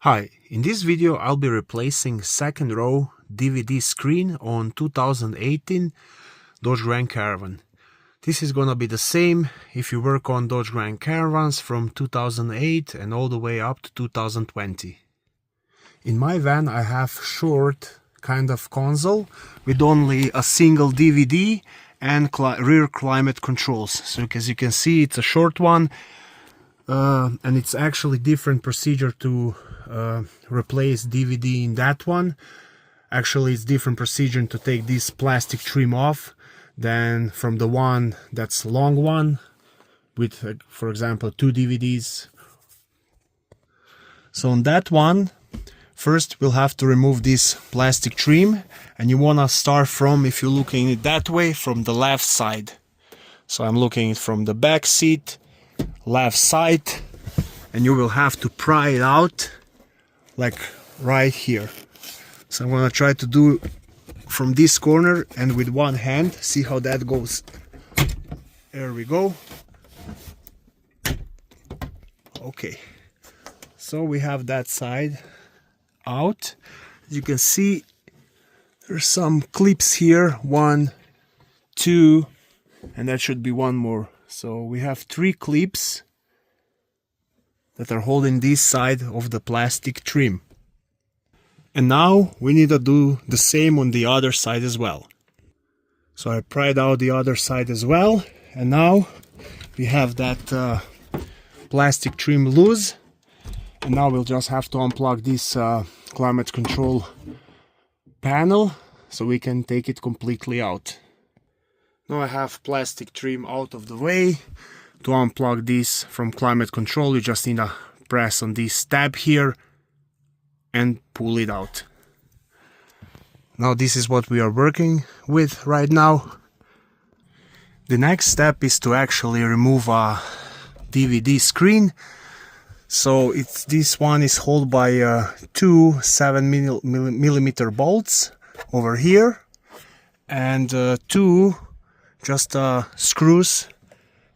Hi, in this video I'll be replacing second row DVD screen on 2018 Dodge Grand Caravan. This is gonna be the same if you work on Dodge Grand Caravans from 2008 and all the way up to 2020. In my van I have short kind of console with only a single DVD and rear climate controls. So as you can see, it's a short one, and it's actually different procedure to replace DVD in that one. Actually, it's different procedure to take this plastic trim off than from the one that's long one with, for example, 2 DVDs. So on that one, first we'll have to remove this plastic trim, and you want to start from, if you're looking at it that way, from the left side. So I'm looking at it from the back seat, left side, and you will have to pry it out like right here. So I'm gonna try to do from this corner and with one hand, see how that goes. There we go. Okay, so we have that side out. As you can see, there's some clips here, 1, 2, and that should be one more. So we have 3 clips that are holding this side of the plastic trim. And now we need to do the same on the other side as well. So I pried out the other side as well, and now we have that plastic trim loose, and now we'll just have to unplug this climate control panel so we can take it completely out. Now I have plastic trim out of the way. To unplug this from climate control, you just need to press on this tab here and pull it out. Now this is what we are working with right now. The next step is to actually remove a DVD screen. So this one is held by 2 7mm bolts over here, and 2 just screws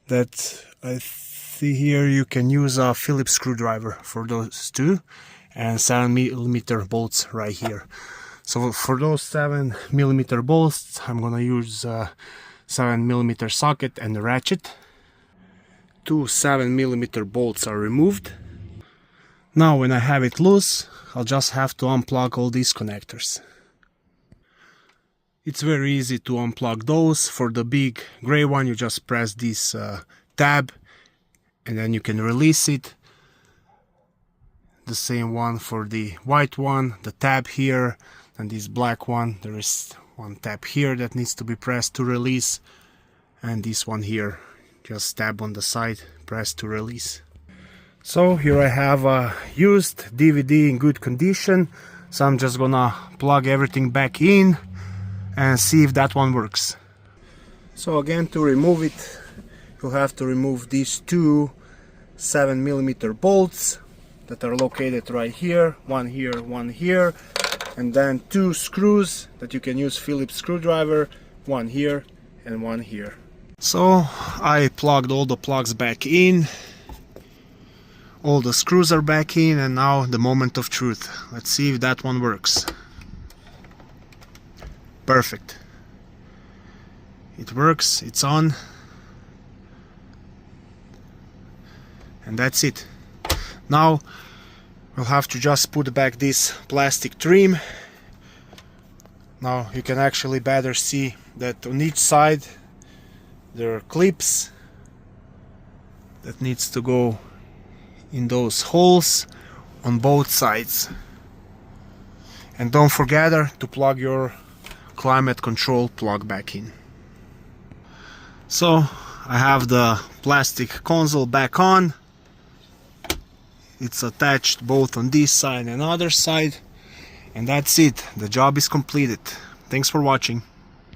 that I see here. You can use a Phillips screwdriver for those 2, and 7mm bolts right here. So for those 7mm bolts, I'm gonna use a 7mm socket and a ratchet. 2 7mm bolts are removed. Now when I have it loose, I'll just have to unplug all these connectors. It's very easy to unplug those. For the big gray one, you just press this tab and then you can release it. The same one for the white one, the tab here, and this black one, there is one tab here that needs to be pressed to release, and this one here, just tab on the side, press to release. So here I have a used DVD in good condition, so I'm just gonna plug everything back in and see if that one works. So again, to remove it, you'll have to remove these 2 7mm bolts that are located right here, one here, and then 2 screws that you can use Phillips screwdriver, one here and one here. So I plugged all the plugs back in, all the screws are back in, and now the moment of truth. Let's see if that one works. Perfect. It works, it's on. And that's it. Now we'll have to just put back this plastic trim. Now you can actually better see that on each side there are clips that needs to go in those holes on both sides. And don't forget to plug your climate control plug back in. So I have the plastic console back on. It's attached both on this side and other side, and that's it. The job is completed. Thanks for watching.